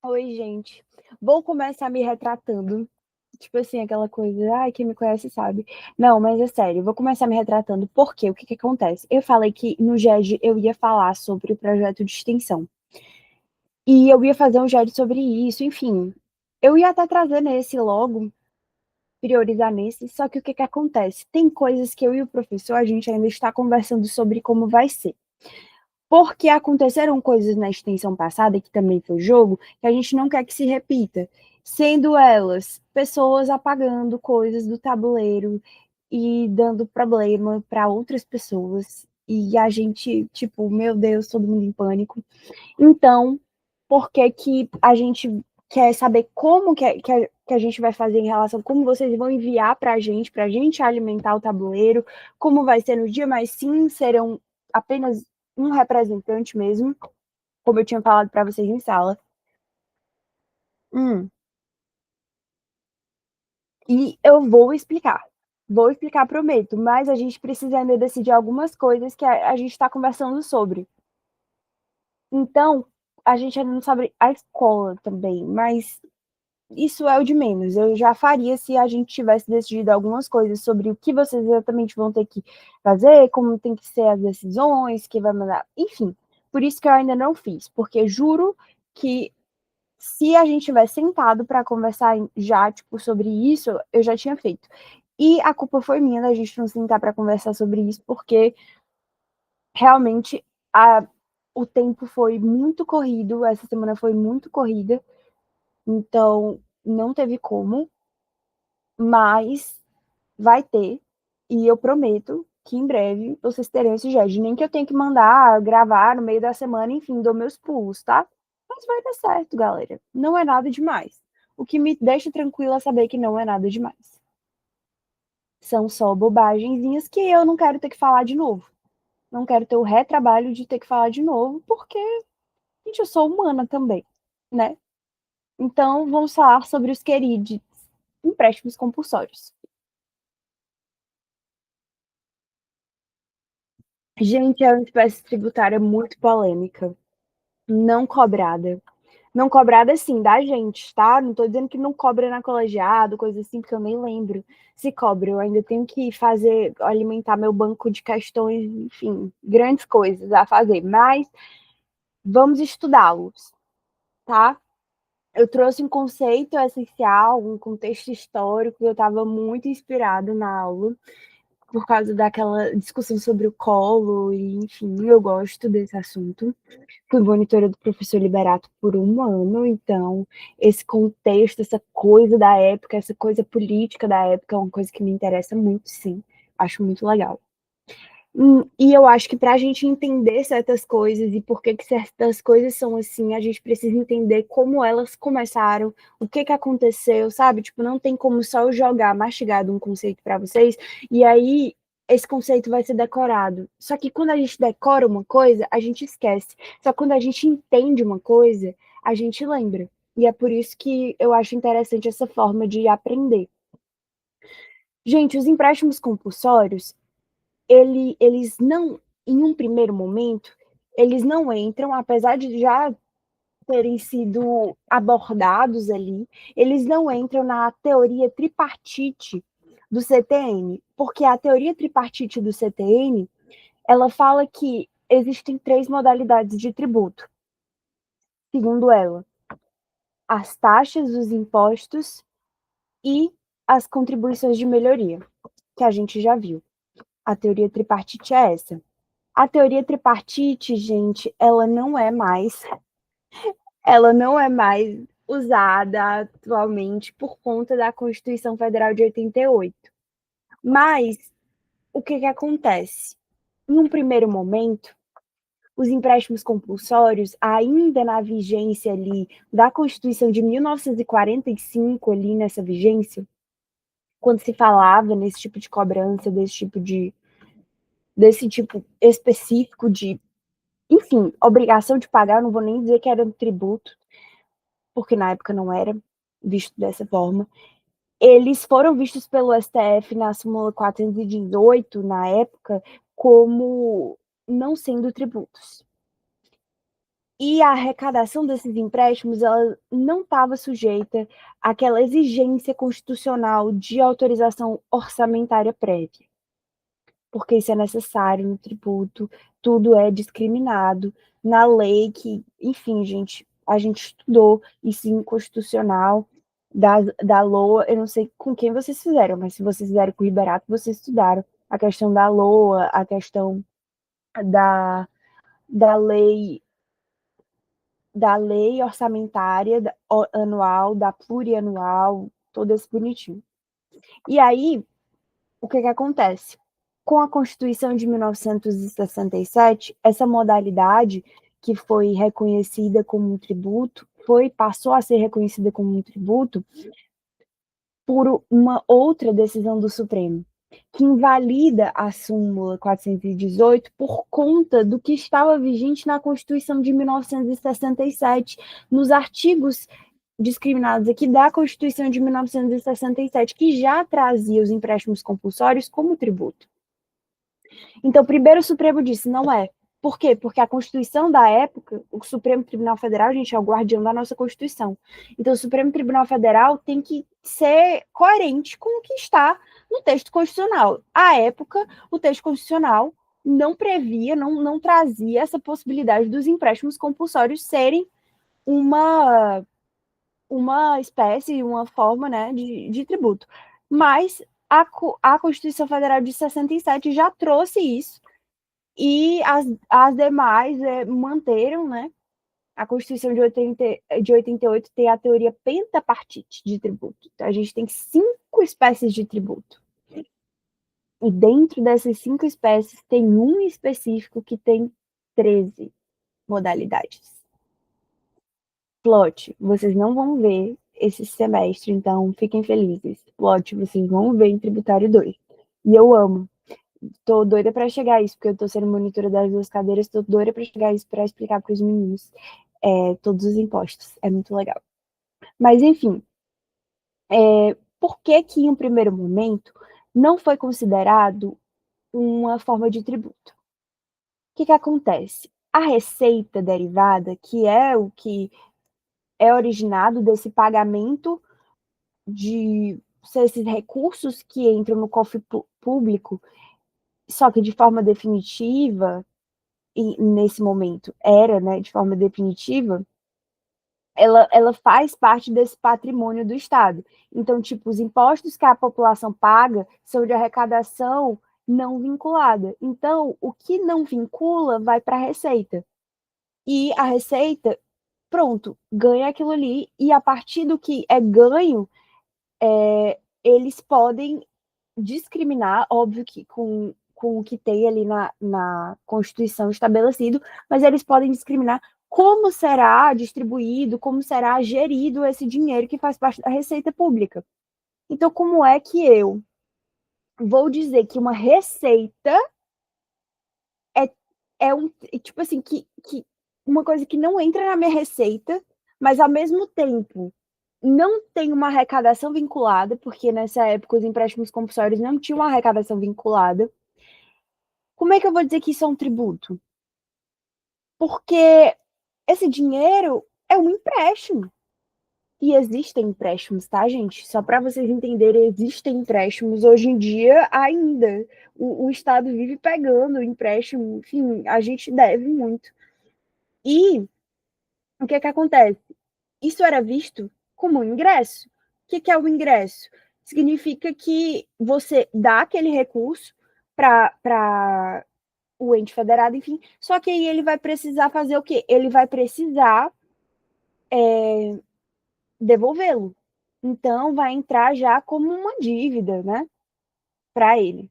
Oi, gente. Vou começar me retratando. Tipo assim, aquela coisa, ai, quem me conhece sabe. Não, mas é sério, vou começar me retratando. Por quê? O que que acontece? Eu falei que no GED eu ia falar sobre o projeto de extensão. E eu ia fazer um GED sobre isso, enfim. Eu ia até trazer nesse logo, priorizar nesse, só que o que que acontece? Tem coisas que eu e o professor, a gente ainda está conversando sobre como vai ser. Porque aconteceram coisas na extensão passada, que também foi jogo, que a gente não quer que se repita. Sendo elas pessoas apagando coisas do tabuleiro e dando problema para outras pessoas. E a gente, tipo, meu Deus, todo mundo em pânico. Então, por que que a gente quer saber como que a gente vai fazer em relação, como vocês vão enviar para a gente alimentar o tabuleiro, como vai ser no dia, mas sim serão apenas um representante mesmo, como eu tinha falado para vocês em sala. Hum. E eu vou explicar, prometo, mas a gente precisa ainda decidir algumas coisas que a gente está conversando sobre. Então, a gente ainda não sabe a escola também, mas isso é o de menos. Eu já faria se a gente tivesse decidido algumas coisas sobre o que vocês exatamente vão ter que fazer, como tem que ser as decisões, que vai mandar, enfim. Por isso que eu ainda não fiz, porque juro que se a gente tivesse sentado para conversar já, tipo, sobre isso, eu já tinha feito. E a culpa foi minha da gente não sentar para conversar sobre isso, porque realmente a, o tempo foi muito corrido, essa semana foi muito corrida, então não teve como, mas vai ter, e eu prometo que em breve vocês terão esse GED. Nem que eu tenha que mandar gravar no meio da semana, enfim, dou meus pulos, tá? Mas vai dar certo, galera. Não é nada demais. O que me deixa tranquila é saber que não é nada demais. São só bobagenzinhas que eu não quero ter que falar de novo. Não quero ter o retrabalho de ter que falar de novo, porque, gente, eu sou humana também, né? Então, vamos falar sobre os queridos empréstimos compulsórios. Gente, é uma espécie tributária muito polêmica, não cobrada. Não cobrada, assim, da gente, tá? Não tô dizendo que não cobra na colegiado, coisa assim, porque eu nem lembro se cobra. Eu ainda tenho que fazer, alimentar meu banco de questões, enfim, grandes coisas a fazer. Mas vamos estudá-los, tá? Eu trouxe um conceito essencial, um contexto histórico, eu estava muito inspirado na aula, por causa daquela discussão sobre o colo, e enfim, eu gosto desse assunto. Fui monitora do professor Liberato por um ano, então esse contexto, essa coisa da época, essa coisa política da época é uma coisa que me interessa muito, sim. Acho muito legal. E eu acho que para a gente entender certas coisas e por que que certas coisas são assim, a gente precisa entender como elas começaram, o que que aconteceu, sabe? Tipo, não tem como só eu jogar mastigado um conceito para vocês e aí esse conceito vai ser decorado. Só que quando a gente decora uma coisa, a gente esquece. Só que quando a gente entende uma coisa, a gente lembra. E é por isso que eu acho interessante essa forma de aprender. Gente, os empréstimos compulsórios, eles não, em um primeiro momento, eles não entram, apesar de já terem sido abordados ali, eles não entram na teoria tripartite do CTN, porque a teoria tripartite do CTN, ela fala que existem três modalidades de tributo, segundo ela, as taxas, os impostos e as contribuições de melhoria, que a gente já viu. A teoria tripartite é essa. A teoria tripartite, gente, ela não é mais usada atualmente por conta da Constituição Federal de 88. Mas o que que acontece? Em um primeiro momento, os empréstimos compulsórios, ainda na vigência ali da Constituição de 1945, ali nessa vigência, quando se falava nesse tipo de cobrança, desse tipo específico de, enfim, obrigação de pagar, eu não vou nem dizer que era um tributo, porque na época não era visto dessa forma. Eles foram vistos pelo STF na súmula 418, na época, como não sendo tributos. E a arrecadação desses empréstimos, ela não estava sujeita àquela exigência constitucional de autorização orçamentária prévia, porque isso é necessário no tributo, tudo é discriminado na lei que, enfim, gente, a gente estudou isso em constitucional, da LOA, eu não sei com quem vocês fizeram, mas se vocês fizeram com o Liberato, vocês estudaram a questão da LOA, a questão da, da lei orçamentária anual, da plurianual, todo esse bonitinho. E aí, o que acontece? Com a Constituição de 1967, essa modalidade que foi reconhecida como um tributo, passou a ser reconhecida como um tributo por uma outra decisão do Supremo, que invalida a súmula 418 por conta do que estava vigente na Constituição de 1967, nos artigos discriminados aqui da Constituição de 1967, que já trazia os empréstimos compulsórios como tributo. Então, primeiro o Supremo disse, não é. Por quê? Porque a Constituição da época, o Supremo Tribunal Federal, gente, é o guardião da nossa Constituição. Então, o Supremo Tribunal Federal tem que ser coerente com o que está no texto constitucional. À época, o texto constitucional não previa, não trazia essa possibilidade dos empréstimos compulsórios serem uma espécie, uma forma, né, de tributo. Mas a Constituição Federal de 67 já trouxe isso, e as demais manteram, né? A Constituição de 88 tem a teoria pentapartite de tributo. Então, a gente tem 5 espécies de tributo. E dentro dessas 5 espécies, tem um específico que tem 13 modalidades. Plot, vocês não vão ver esse semestre, então fiquem felizes. Plot, vocês vão ver em Tributário 2. E eu amo. Tô doida para chegar a isso, porque eu tô sendo monitora das 2 cadeiras, tô doida para chegar a isso para explicar para os meninos todos os impostos. É muito legal. Mas, enfim, por que que em um primeiro momento não foi considerado uma forma de tributo? O que que acontece? A receita derivada, que é o que é originado desse pagamento de esses recursos que entram no cofre público, só que de forma definitiva, e nesse momento era, né, de forma definitiva, ela faz parte desse patrimônio do Estado. Então, tipo, os impostos que a população paga são de arrecadação não vinculada. Então, o que não vincula vai para a Receita. E a Receita, pronto, ganha aquilo ali, e a partir do que é ganho, eles podem discriminar, óbvio que com o que tem ali na Constituição estabelecido, mas eles podem discriminar como será distribuído, como será gerido esse dinheiro que faz parte da Receita Pública. Então, como é que eu vou dizer que uma receita é um, tipo assim, que uma coisa que não entra na minha receita, mas ao mesmo tempo não tem uma arrecadação vinculada, porque nessa época os empréstimos compulsórios não tinham uma arrecadação vinculada. Como é que eu vou dizer que isso é um tributo? Porque esse dinheiro é um empréstimo. E existem empréstimos, tá, gente? Só para vocês entenderem, existem empréstimos hoje em dia ainda. O Estado vive pegando empréstimo, enfim, a gente deve muito. E o que acontece? Isso era visto como um ingresso. O que é o ingresso? Significa que você dá aquele recurso para o ente federado, enfim, só que aí ele vai precisar fazer o quê? Ele vai precisar devolvê-lo. Então, vai entrar já como uma dívida, né, para ele.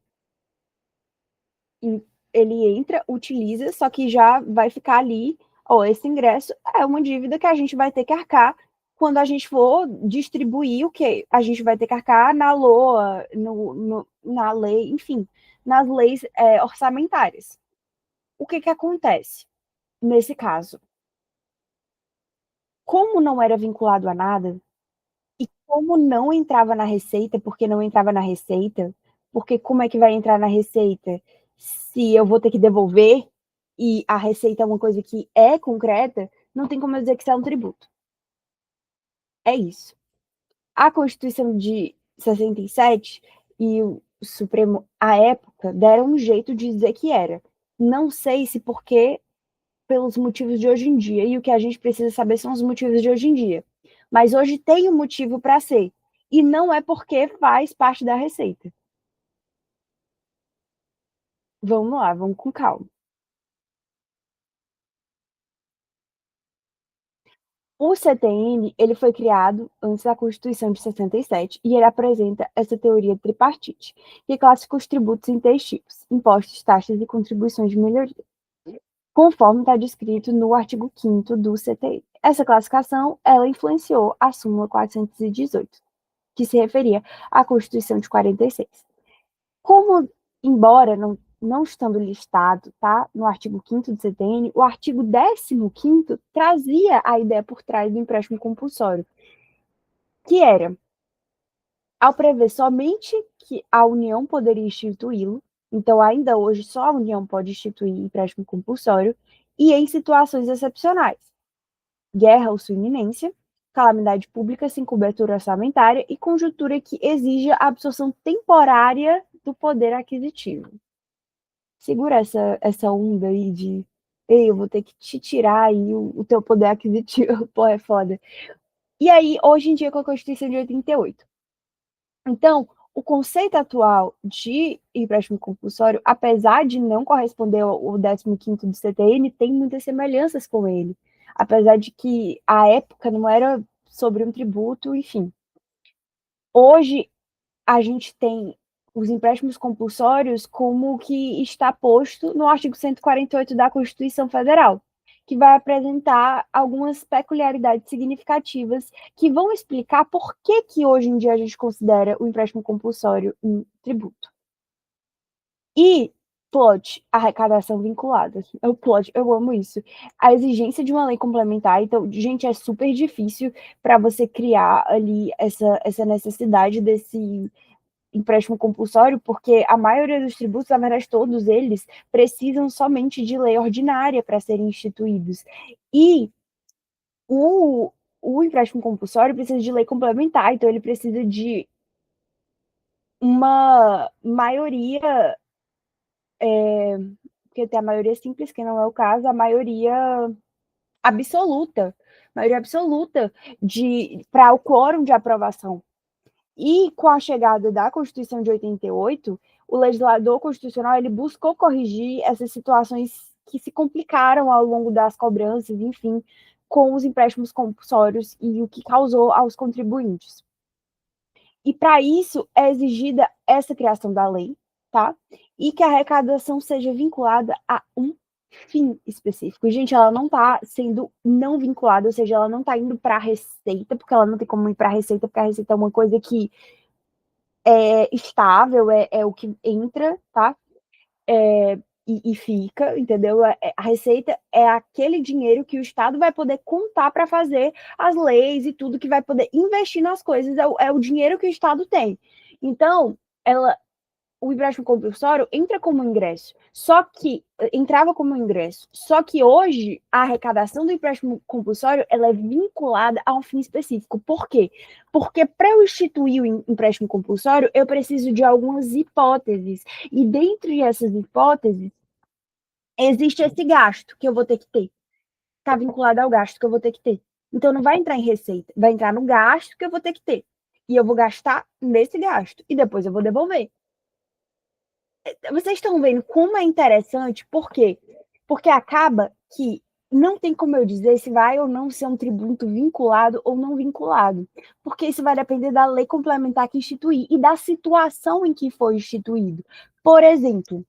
E ele entra, utiliza, só que já vai ficar ali, ó, esse ingresso é uma dívida que a gente vai ter que arcar quando a gente for distribuir o quê? A gente vai ter que arcar na LOA, na lei, enfim, nas leis orçamentárias. O que acontece nesse caso? Como não era vinculado a nada, e como não entrava na receita, porque não entrava na receita, porque como é que vai entrar na receita se eu vou ter que devolver e a receita é uma coisa que é concreta, não tem como eu dizer que isso é um tributo. É isso. A Constituição de 67 e o Supremo, à época, deram um jeito de dizer que era. Não sei se porque pelos motivos de hoje em dia, e o que a gente precisa saber são os motivos de hoje em dia. Mas hoje tem um motivo para ser, e não é porque faz parte da receita. Vamos lá, vamos com calma. O CTN, ele foi criado antes da Constituição de 67 e ele apresenta essa teoria tripartite, que classifica os tributos em três tipos: impostos, taxas e contribuições de melhoria, conforme está descrito no artigo 5º do CTN. Essa classificação, ela influenciou a súmula 418, que se referia à Constituição de 46. Como, embora não estando listado, tá, no artigo 5º do CTN, o artigo 15º trazia a ideia por trás do empréstimo compulsório, que era, ao prever somente que a União poderia instituí-lo, então ainda hoje só a União pode instituir empréstimo compulsório, e em situações excepcionais, guerra ou sua iminência, calamidade pública sem cobertura orçamentária e conjuntura que exija a absorção temporária do poder aquisitivo. Segura essa onda aí de, ei, eu vou ter que te tirar aí o teu poder aquisitivo, pô, é foda. E aí, hoje em dia, com a Constituição de 88. Então, o conceito atual de empréstimo compulsório, apesar de não corresponder ao 15º do CTN, tem muitas semelhanças com ele. Apesar de que a época não era sobre um tributo, enfim. Hoje, a gente tem os empréstimos compulsórios como que está posto no artigo 148 da Constituição Federal, que vai apresentar algumas peculiaridades significativas que vão explicar por que, que hoje em dia a gente considera o empréstimo compulsório um tributo. E plot, arrecadação vinculada. O plot, eu amo isso. A exigência de uma lei complementar, então, gente, é super difícil para você criar ali essa necessidade desse empréstimo compulsório, porque a maioria dos tributos, na verdade, todos eles, precisam somente de lei ordinária para serem instituídos. E o, o empréstimo compulsório precisa de lei complementar, então ele precisa de uma maioria, porque tem a maioria simples, que não é o caso, a absoluta, maioria absoluta para o quórum de aprovação. E com a chegada da Constituição de 88, o legislador constitucional ele buscou corrigir essas situações que se complicaram ao longo das cobranças, enfim, com os empréstimos compulsórios e o que causou aos contribuintes. E para isso é exigida essa criação da lei, tá? E que a arrecadação seja vinculada a um fim específico. E, gente, ela não está sendo não vinculada, ou seja, ela não está indo para a receita, porque ela não tem como ir para a receita, porque a receita é uma coisa que é estável, é o que entra, tá? E fica, entendeu? A receita é aquele dinheiro que o Estado vai poder contar para fazer as leis e tudo que vai poder investir nas coisas, é o dinheiro que o Estado tem. Então, o empréstimo compulsório entra como ingresso, entrava como ingresso. Só que hoje a arrecadação do empréstimo compulsório ela é vinculada a um fim específico. Por quê? Porque para eu instituir o empréstimo compulsório, eu preciso de algumas hipóteses. E dentre essas hipóteses, existe esse gasto que eu vou ter que ter. Está vinculado ao gasto que eu vou ter que ter. Então não vai entrar em receita, vai entrar no gasto que eu vou ter que ter. E eu vou gastar nesse gasto. E depois eu vou devolver. Vocês estão vendo como é interessante, por quê? Porque acaba que não tem como eu dizer se vai ou não ser um tributo vinculado ou não vinculado, porque isso vai depender da lei complementar que instituir e da situação em que foi instituído. Por exemplo,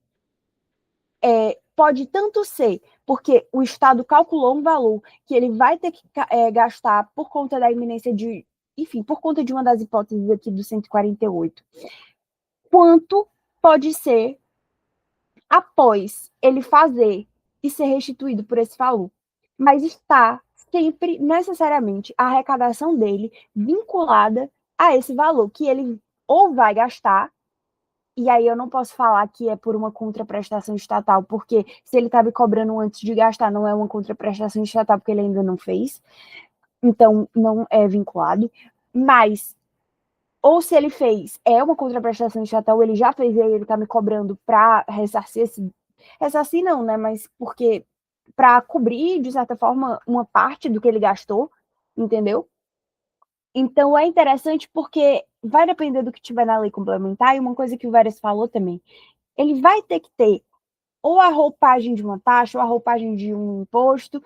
pode tanto ser porque o Estado calculou um valor que ele vai ter que gastar por conta da iminência de, enfim, por conta de uma das hipóteses aqui do 148, quanto pode ser após ele fazer e ser restituído por esse valor. Mas está sempre, necessariamente, a arrecadação dele vinculada a esse valor, que ele ou vai gastar E aí eu não posso falar que é por uma contraprestação estatal, porque se ele está me cobrando antes de gastar, não é uma contraprestação estatal, porque ele ainda não fez. Então, não é vinculado. Mas, ou se ele fez, é uma contraprestação estatal, ele já fez e aí ele está me cobrando para ressarcir esse... Ressarcir não, né? Mas porque para cobrir, de certa forma, uma parte do que ele gastou, entendeu? Então é interessante porque vai depender do que tiver na lei complementar, e uma coisa que o Veras falou também, ele vai ter que ter ou a roupagem de uma taxa, ou a roupagem de um imposto,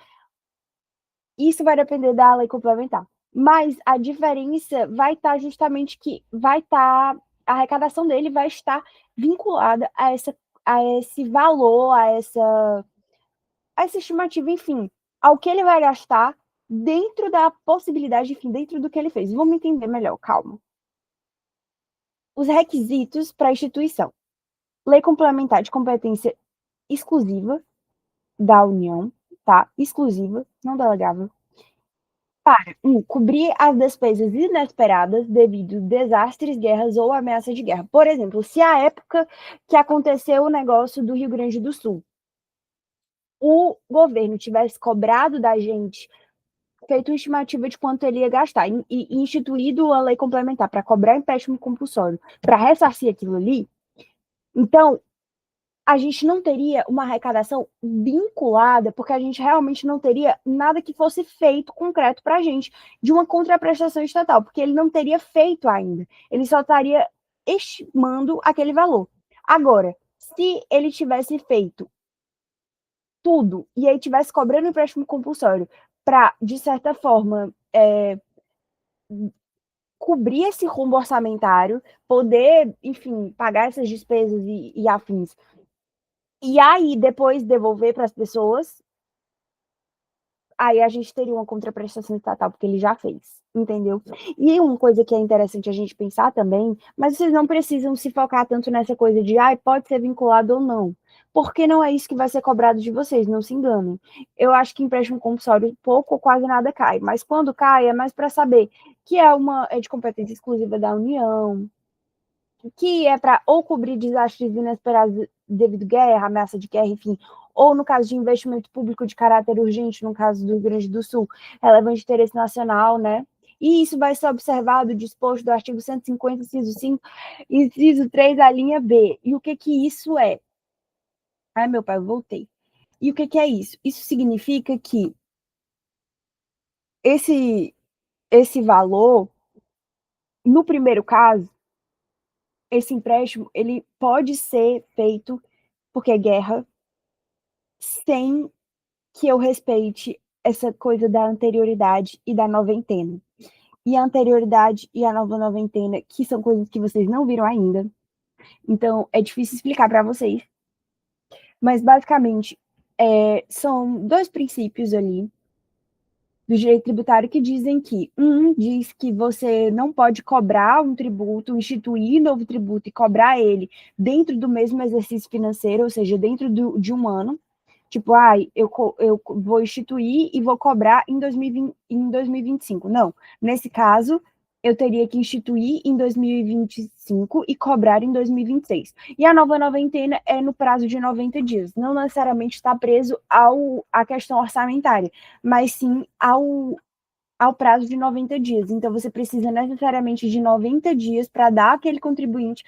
isso vai depender da lei complementar. Mas a diferença vai estar justamente que vai estar, a arrecadação dele vai estar vinculada a esse valor, a essa estimativa, enfim, ao que ele vai gastar dentro da possibilidade, enfim, dentro do que ele fez. Vamos entender melhor, calma. Os requisitos para a instituição. Lei complementar de competência exclusiva da União, tá? Exclusiva, não delegável. Para cobrir as despesas inesperadas devido a desastres, guerras ou ameaça de guerra. Por exemplo, se a época que aconteceu o negócio do Rio Grande do Sul, o governo tivesse cobrado da gente, feito uma estimativa de quanto ele ia gastar e instituído a lei complementar para cobrar empréstimo compulsório, para ressarcir aquilo ali, então a gente não teria uma arrecadação vinculada, porque a gente realmente não teria nada que fosse feito concreto para a gente de uma contraprestação estatal, porque ele não teria feito ainda. Ele só estaria estimando aquele valor. Agora, se ele tivesse feito tudo e aí tivesse cobrando empréstimo compulsório para, de certa forma, cobrir esse rombo orçamentário, poder, enfim, pagar essas despesas e afins, e aí depois devolver para as pessoas, aí a gente teria uma contraprestação estatal, porque ele já fez, entendeu? E uma coisa que é interessante a gente pensar também, mas vocês não precisam se focar tanto nessa coisa de, pode ser vinculado ou não, porque não é isso que vai ser cobrado de vocês, não se enganem. Eu acho que empréstimo compulsório pouco ou quase nada cai, mas quando cai é mais para saber que é de competência exclusiva da União, que é para ou cobrir desastres inesperados devido à guerra, ameaça de guerra, enfim, ou no caso de investimento público de caráter urgente, no caso do Rio Grande do Sul, relevante de interesse nacional, né? E isso vai ser observado, disposto do artigo 150, inciso 5, inciso 3, a linha B. E o que que isso é? Ai, meu pai, eu voltei. E o que que é isso? Isso significa que esse valor, no primeiro caso, esse empréstimo, ele pode ser feito porque é guerra, sem que eu respeite essa coisa da anterioridade e da noventena. E a anterioridade e a nova noventena, que são coisas que vocês não viram ainda. Então, é difícil explicar para vocês. Mas, basicamente, são dois princípios ali do direito tributário que dizem que diz que você não pode cobrar um tributo, instituir novo tributo e cobrar ele dentro do mesmo exercício financeiro, ou seja, dentro de um ano. Tipo, eu vou instituir e vou cobrar em 2025. Não, nesse caso, eu teria que instituir em 2025 e cobrar em 2026. E a nova noventena é no prazo de 90 dias. Não necessariamente está preso à questão orçamentária, mas sim ao prazo de 90 dias. Então, você precisa necessariamente de 90 dias para dar àquele contribuinte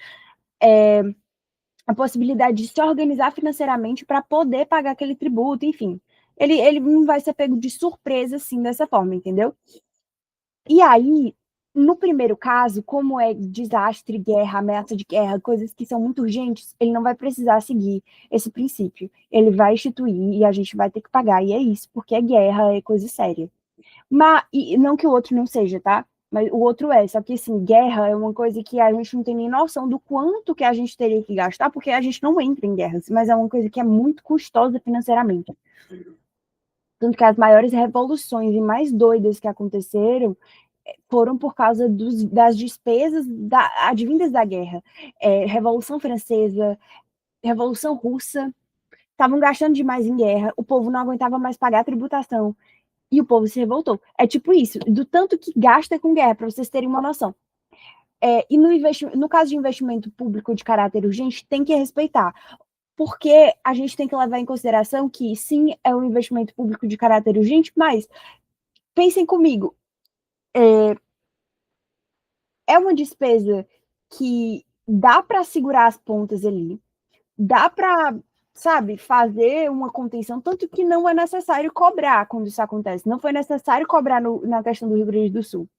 a possibilidade de se organizar financeiramente para poder pagar aquele tributo, enfim. Ele não vai ser pego de surpresa, assim, dessa forma, entendeu? E aí, no primeiro caso, como é desastre, guerra, ameaça de guerra, coisas que são muito urgentes, ele não vai precisar seguir esse princípio. Ele vai instituir e a gente vai ter que pagar, e é isso, porque é guerra, é coisa séria. Mas, e não que o outro não seja, tá? Mas o outro só que assim, guerra é uma coisa que a gente não tem nem noção do quanto que a gente teria que gastar, porque a gente não entra em guerras, mas é uma coisa que é muito custosa financeiramente. Tanto que as maiores revoluções e mais doidas que aconteceram foram por causa das despesas advindas da guerra. Revolução Francesa, Revolução Russa, estavam gastando demais em guerra, o povo não aguentava mais pagar a tributação, e o povo se revoltou. É tipo isso, do tanto que gasta com guerra, para vocês terem uma noção. E no caso de investimento público de caráter urgente, tem que respeitar. Porque a gente tem que levar em consideração que, sim, é um investimento público de caráter urgente, mas pensem comigo, é uma despesa que dá para segurar as pontas ali, dá para, sabe, fazer uma contenção, tanto que não é necessário cobrar quando isso acontece. Não foi necessário cobrar na questão do Rio Grande do Sul.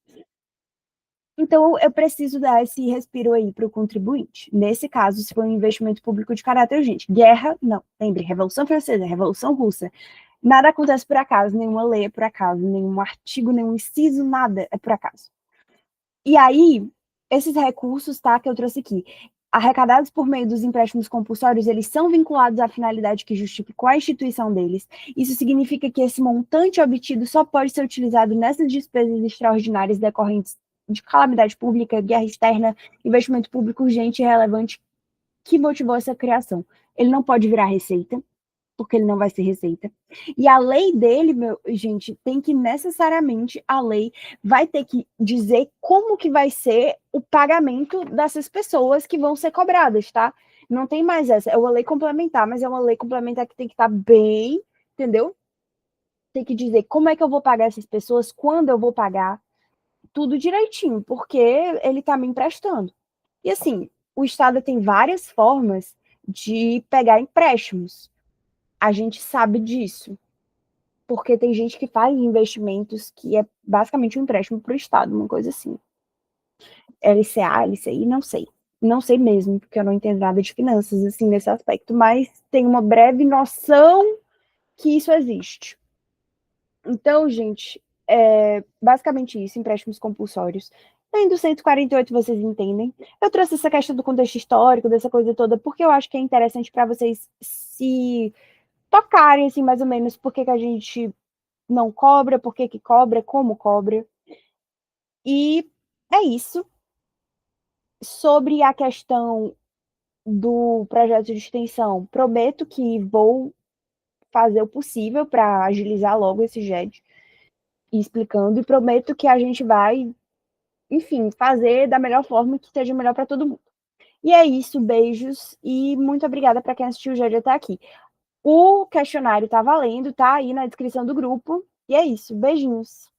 Então, eu preciso dar esse respiro aí para o contribuinte. Nesse caso, se for um investimento público de caráter urgente. Guerra, não. Lembre, Revolução Francesa, Revolução Russa. Nada acontece por acaso, nenhuma lei é por acaso, nenhum artigo, nenhum inciso, nada é por acaso. E aí, esses recursos, tá, que eu trouxe aqui, arrecadados por meio dos empréstimos compulsórios, eles são vinculados à finalidade que justificou a instituição deles. Isso significa que esse montante obtido só pode ser utilizado nessas despesas extraordinárias decorrentes de calamidade pública, guerra externa, investimento público urgente e relevante que motivou essa criação. Ele não pode virar receita, porque ele não vai ser receita. E a lei dele, gente, tem que necessariamente, a lei vai ter que dizer como que vai ser o pagamento dessas pessoas que vão ser cobradas, tá? Não tem mais essa. É uma lei complementar, mas é uma lei complementar que tem que estar bem, entendeu? Tem que dizer como é que eu vou pagar essas pessoas, quando eu vou pagar, tudo direitinho, porque ele tá me emprestando. E assim, o Estado tem várias formas de pegar empréstimos. A gente sabe disso, porque tem gente que faz investimentos que é basicamente um empréstimo para o Estado, uma coisa assim. LCA, LCI, não sei. Não sei mesmo, porque eu não entendo nada de finanças, assim, nesse aspecto, mas tenho uma breve noção que isso existe. Então, gente, basicamente isso, empréstimos compulsórios. Além do 148, vocês entendem. Eu trouxe essa questão do contexto histórico, dessa coisa toda, porque eu acho que é interessante para vocês se tocarem, assim, mais ou menos, por que a gente não cobra, por que cobra, como cobra. E é isso. Sobre a questão do projeto de extensão, prometo que vou fazer o possível para agilizar logo esse JED, explicando, e prometo que a gente vai, enfim, fazer da melhor forma que seja melhor para todo mundo. E é isso, beijos, e muito obrigada para quem assistiu o JED até aqui. O questionário tá valendo, tá aí na descrição do grupo, e é isso, beijinhos.